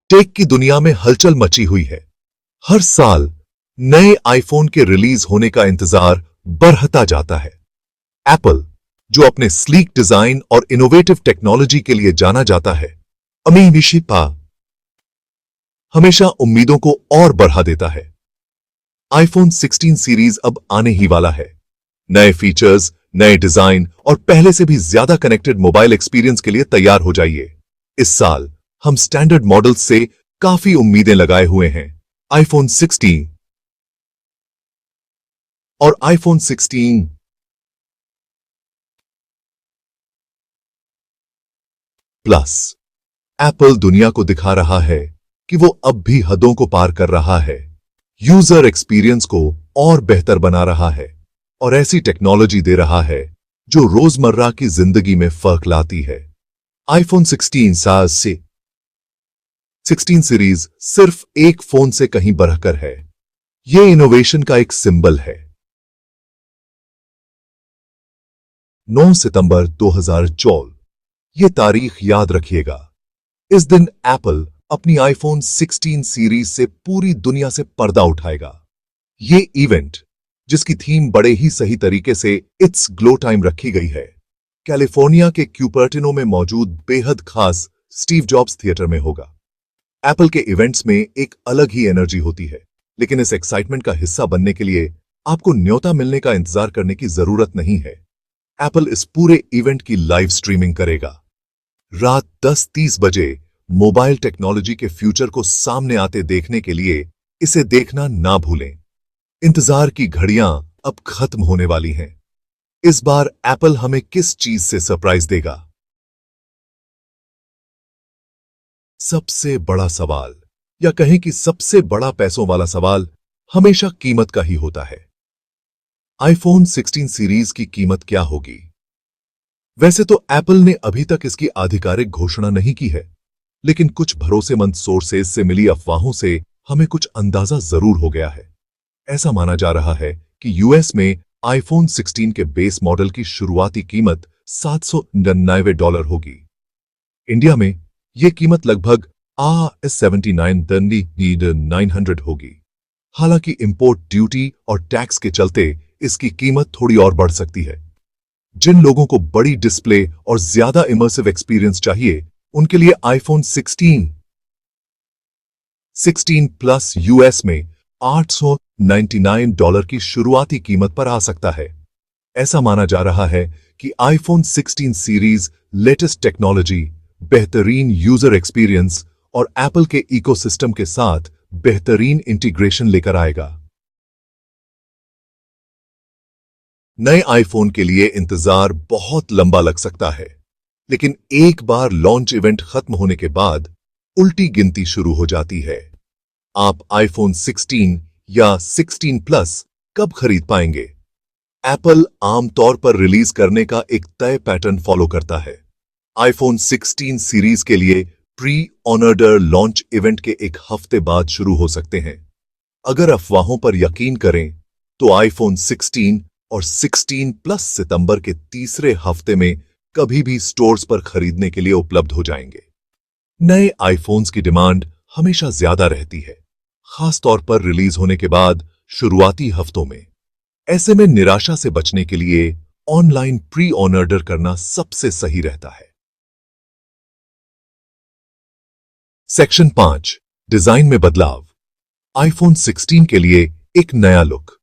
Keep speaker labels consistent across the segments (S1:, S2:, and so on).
S1: Take की दुनिया में हलचल मची हुई है। हर साल नए आईफोन के रिलीज होने का इंतजार बढ़ता जाता है। एप्पल, जो अपने स्लीक डिजाइन और इनोवेटिव टेक्नोलॉजी के लिए जाना जाता है, हमेशा उम्मीदों को और बढ़ा देता है। आईफोन 16 सीरीज अब आने ही वाला है। नए फीचर्स, नए डिजाइन और पहले से भी ज्यादा कनेक्टेड मोबाइल एक्सपीरियंस के लिए तैयार हो जाइए। इस साल हम स्टैंडर्ड मॉडल्स से काफी उम्मीदें लगाए हुए हैं। आईफोन 16 और आईफोन 16 प्लस एप्पल दुनिया को दिखा रहा है कि वो अब भी हदों को पार कर रहा है, यूजर एक्सपीरियंस को और बेहतर बना रहा है और ऐसी टेक्नोलॉजी दे रहा है जो रोजमर्रा की जिंदगी में फर्क लाती है। आईफोन 16 सीरीज सिर्फ एक फोन से कहीं बढ़कर है। यह इनोवेशन का एक सिंबल है। 9 सितंबर 2014, यह तारीख याद रखिएगा। इस दिन एप्पल अपनी आईफोन 16 सीरीज से पूरी दुनिया से पर्दा उठाएगा। ये इवेंट, जिसकी थीम बड़े ही सही तरीके से इट्स ग्लो टाइम रखी गई है, कैलिफोर्निया के क्यूपर्टिनो में मौजूद बेहद खास स्टीव जॉब्स थिएटर में होगा। एप्पल के इवेंट्स में एक अलग ही एनर्जी होती है, लेकिन इस एक्साइटमेंट का हिस्सा बनने के लिए आपको न्योता मिलने का इंतजार करने की जरूरत नहीं है। एप्पल इस पूरे इवेंट की लाइव स्ट्रीमिंग करेगा। रात 10:30 बजे मोबाइल टेक्नोलॉजी के फ्यूचर को सामने आते देखने के लिए इसे देखना ना भूलें। इंतजार की घड़ियां अब खत्म होने वाली हैं। इस बार एप्पल हमें किस चीज से सरप्राइज देगा? सबसे बड़ा सवाल, या कहें कि सबसे बड़ा पैसों वाला सवाल, हमेशा कीमत का ही होता है। आईफोन 16 सीरीज की कीमत क्या होगी? वैसे तो एप्पल ने अभी तक इसकी आधिकारिक घोषणा नहीं की है, लेकिन कुछ भरोसेमंद सोर्सेज से मिली अफवाहों से हमें कुछ अंदाजा जरूर हो गया है। ऐसा माना जा रहा है कि यूएस में आईफोन 16 के बेस मॉडल की शुरुआती कीमत $799 होगी। इंडिया में यह कीमत लगभग $79,900 होगी। हालांकि इंपोर्ट ड्यूटी और टैक्स के चलते इसकी कीमत थोड़ी और बढ़ सकती है। जिन लोगों को बड़ी डिस्प्ले और ज्यादा इमर्सिव एक्सपीरियंस चाहिए, उनके लिए आईफोन 16 प्लस यूएस में $899 की शुरुआती कीमत पर आ सकता है। ऐसा माना जा रहा है कि आईफोन 16 सीरीज लेटेस्ट टेक्नोलॉजी, बेहतरीन यूजर एक्सपीरियंस और एप्पल के इकोसिस्टम के साथ बेहतरीन इंटीग्रेशन लेकर आएगा। नए आईफोन के लिए इंतजार बहुत लंबा लग सकता है, लेकिन एक बार लॉन्च इवेंट खत्म होने के बाद उल्टी गिनती शुरू हो जाती है। आप आईफोन 16 या 16 प्लस कब खरीद पाएंगे? एप्पल आमतौर पर रिलीज करने का एक तय पैटर्न फॉलो करता है। आईफोन 16 सीरीज के लिए प्री ऑर्डर लॉन्च इवेंट के एक हफ्ते बाद शुरू हो सकते हैं। अगर अफवाहों पर यकीन करें तो आईफोन 16 और 16 प्लस सितंबर के तीसरे हफ्ते में कभी भी स्टोर्स पर खरीदने के लिए उपलब्ध हो जाएंगे। नए आईफोन्स की डिमांड हमेशा ज्यादा रहती है, खासतौर पर रिलीज होने के बाद शुरुआती हफ्तों में। ऐसे में निराशा से बचने के लिए ऑनलाइन प्री ऑर्डर करना सबसे सही रहता है। सेक्शन 5, डिजाइन में बदलाव। आईफोन 16 के लिए एक नया लुक।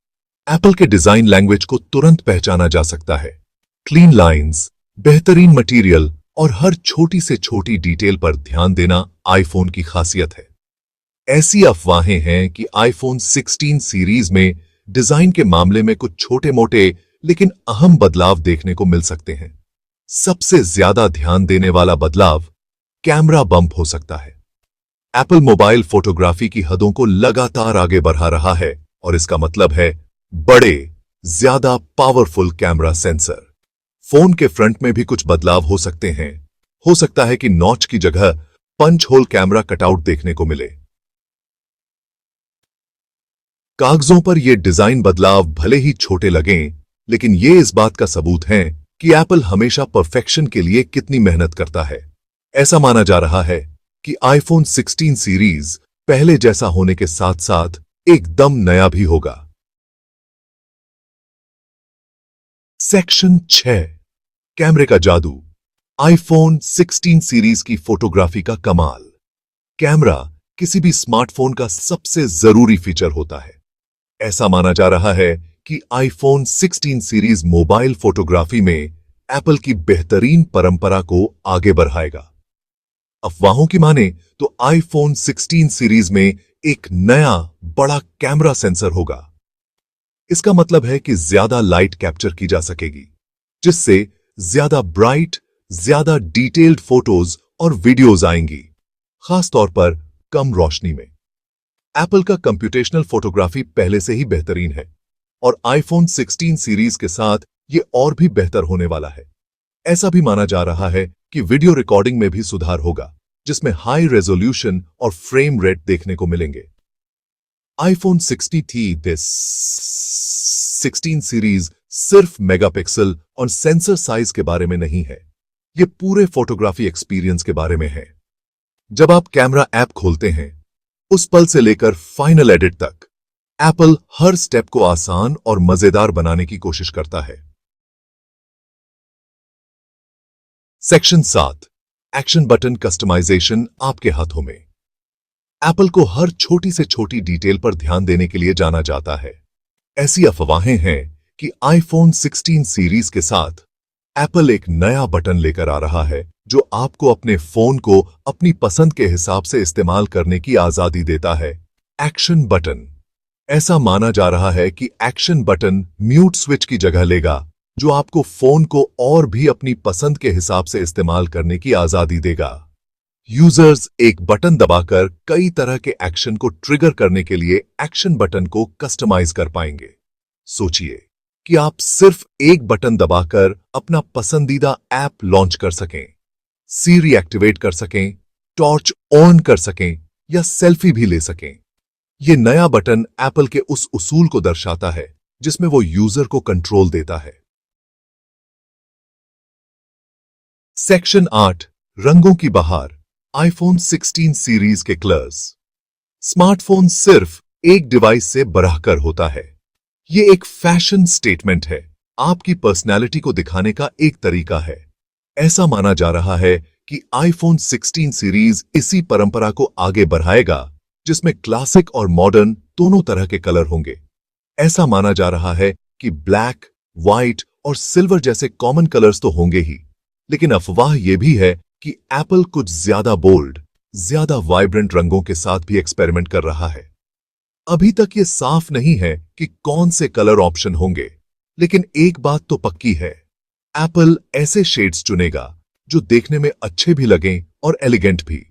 S1: एप्पल के डिजाइन लैंग्वेज को तुरंत पहचाना जा सकता है। क्लीन लाइंस, बेहतरीन मटेरियल और हर छोटी से छोटी डिटेल पर ध्यान देना आईफोन की खासियत है। ऐसी अफवाहें हैं कि आईफोन 16 सीरीज में डिजाइन के मामले में कुछ छोटे मोटे लेकिन अहम बदलाव देखने को मिल सकते हैं। सबसे ज्यादा ध्यान देने वाला बदलाव कैमरा बम्प हो सकता है। एप्पल मोबाइल फोटोग्राफी की हदों को लगातार आगे बढ़ा रहा है और इसका मतलब है बड़े, ज्यादा पावरफुल कैमरा सेंसर। फोन के फ्रंट में भी कुछ बदलाव हो सकते हैं। हो सकता है कि नॉच की जगह पंच होल कैमरा कटआउट देखने को मिले। कागजों पर ये डिजाइन बदलाव भले ही छोटे लगें, लेकिन ये इस बात का सबूत हैं कि एप्पल हमेशा परफेक्शन के लिए कितनी मेहनत करता है। ऐसा माना जा रहा है कि आईफोन 16 सीरीज पहले जैसा होने के साथ साथ एकदम नया भी होगा। सेक्शन 6, कैमरे का जादू। आईफोन 16 सीरीज की फोटोग्राफी का कमाल। कैमरा किसी भी स्मार्टफोन का सबसे जरूरी फीचर होता है। ऐसा माना जा रहा है कि आईफोन 16 सीरीज मोबाइल फोटोग्राफी में एप्पल की बेहतरीन परंपरा को आगे बढ़ाएगा। अफवाहों की माने तो आईफोन 16 सीरीज में एक नया बड़ा कैमरा सेंसर होगा। इसका मतलब है कि ज्यादा लाइट कैप्चर की जा सकेगी, जिससे ज्यादा ब्राइट, ज्यादा डिटेल्ड फोटोज और वीडियोज आएंगी, खास तौर पर कम रोशनी में। एप्पल का कंप्यूटेशनल फोटोग्राफी पहले से ही बेहतरीन है और आईफोन 16 सीरीज के साथ ये और भी बेहतर होने वाला है। ऐसा भी माना जा रहा है कि वीडियो रिकॉर्डिंग में भी सुधार होगा, जिसमें हाई रेजोल्यूशन और फ्रेम रेट देखने को मिलेंगे। आईफोन 16 सीरीज सिर्फ मेगापिक्सल और सेंसर साइज के बारे में नहीं है, ये पूरे फोटोग्राफी एक्सपीरियंस के बारे में है। जब आप कैमरा ऐप खोलते हैं, उस पल से लेकर फाइनल एडिट तक एप्पल हर स्टेप को आसान और मजेदार बनाने की कोशिश करता है। सेक्शन 7, एक्शन बटन कस्टमाइजेशन आपके हाथों में। एप्पल को हर छोटी से छोटी डिटेल पर ध्यान देने के लिए जाना जाता है। ऐसी अफवाहें हैं कि आईफोन 16 सीरीज के साथ एप्पल एक नया बटन लेकर आ रहा है जो आपको अपने फोन को अपनी पसंद के हिसाब से इस्तेमाल करने की आजादी देता है। Action button. ऐसा माना जा रहा है कि एक्शन बटन म्यूट स्विच की जगह लेगा, जो आपको फोन को और भी अपनी पसंद के हिसाब से इस्तेमाल करने की आजादी देगा। यूजर्स एक बटन दबाकर कई तरह के एक्शन को ट्रिगर करने के लिए एक्शन बटन को कस्टमाइज कर पाएंगे। सोचिए कि आप सिर्फ एक बटन दबाकर अपना पसंदीदा ऐप लॉन्च कर सकें, सीरी एक्टिवेट कर सकें, टॉर्च ऑन कर सकें या सेल्फी भी ले सकें। यह नया बटन एप्पल के उस उसूल को दर्शाता है जिसमें वो यूजर को कंट्रोल देता है। सेक्शन 8, रंगों की बहार। आईफोन 16 सीरीज के कलर्स। स्मार्टफोन सिर्फ एक डिवाइस से बढ़कर होता है। ये एक फैशन स्टेटमेंट है, आपकी पर्सनैलिटी को दिखाने का एक तरीका है। ऐसा माना जा रहा है कि आईफोन 16 सीरीज इसी परंपरा को आगे बढ़ाएगा, जिसमें क्लासिक और मॉडर्न दोनों तरह के कलर होंगे। ऐसा माना जा रहा है कि ब्लैक, व्हाइट और सिल्वर जैसे कॉमन कलर्स तो होंगे ही, लेकिन अफवाह यह भी है कि एप्पल कुछ ज्यादा बोल्ड, ज्यादा वाइब्रेंट रंगों के साथ भी एक्सपेरिमेंट कर रहा है। अभी तक ये साफ नहीं है कि कौन से कलर ऑप्शन होंगे, लेकिन एक बात तो पक्की है, एप्पल ऐसे शेड्स चुनेगा जो देखने में अच्छे भी लगें और एलिगेंट भी।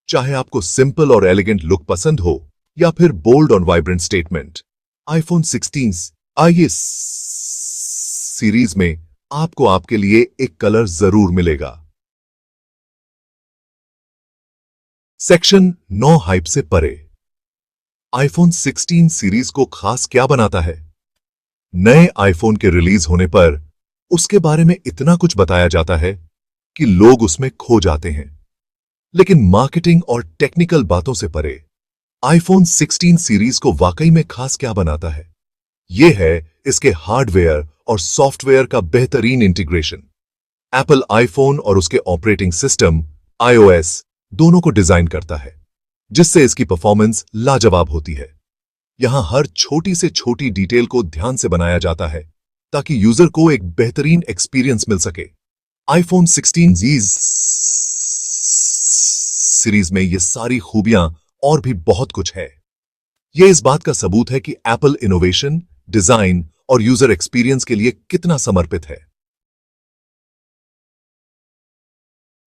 S1: चाहे आपको सिंपल और एलिगेंट लुक पसंद हो या फिर बोल्ड और वाइब्रेंट स्टेटमेंट, आईफोन 16 आईए सीरीज में आपको आपके लिए एक कलर जरूर मिलेगा। सेक्शन 9, हाइप से परे। आईफोन 16 सीरीज को खास क्या बनाता है? नए आईफोन के रिलीज होने पर उसके बारे में इतना कुछ बताया जाता है कि लोग उसमें खो जाते हैं। लेकिन मार्केटिंग और टेक्निकल बातों से परे आईफोन 16 सीरीज को वाकई में खास क्या बनाता है? यह है इसके हार्डवेयर और सॉफ्टवेयर का बेहतरीन इंटीग्रेशन। एप्पल आईफोन और उसके ऑपरेटिंग सिस्टम iOS दोनों को डिजाइन करता है, जिससे इसकी परफॉर्मेंस लाजवाब होती है। यहां हर छोटी से छोटी डिटेल को ध्यान से बनाया जाता है ताकि यूजर को एक बेहतरीन एक्सपीरियंस मिल सके। आईफोन 16 सीरीज में ये सारी खूबियां और भी बहुत कुछ है। यह इस बात का सबूत है कि एप्पल इनोवेशन, डिजाइन और यूजर एक्सपीरियंस के लिए कितना समर्पित है।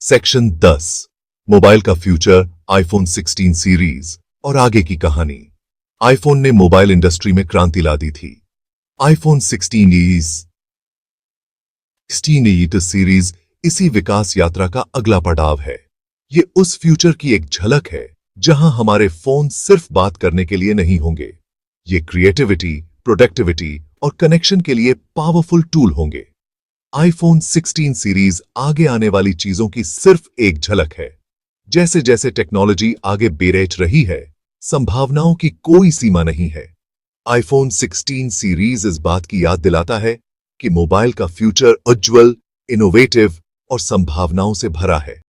S1: सेक्शन 10, मोबाइल का फ्यूचर, आईफोन 16 सीरीज और आगे की कहानी। आईफोन ने मोबाइल इंडस्ट्री में क्रांति ला दी थी। आईफोन 16 सीरीज इसी विकास यात्रा का अगला पड़ाव है। ये उस फ्यूचर की एक झलक है जहां हमारे फोन सिर्फ बात करने के लिए नहीं होंगे, ये क्रिएटिविटी, प्रोडक्टिविटी और कनेक्शन के लिए पावरफुल टूल होंगे। आईफोन 16 सीरीज आगे आने वाली चीजों की सिर्फ एक झलक है, जैसे जैसे टेक्नोलॉजी आगे बेरेच रही है, संभावनाओं की कोई सीमा नहीं है। आईफोन 16 सीरीज इस बात की याद दिलाता है कि मोबाइल का फ्यूचर उज्जवल, इनोवेटिव और संभावनाओं से भरा है।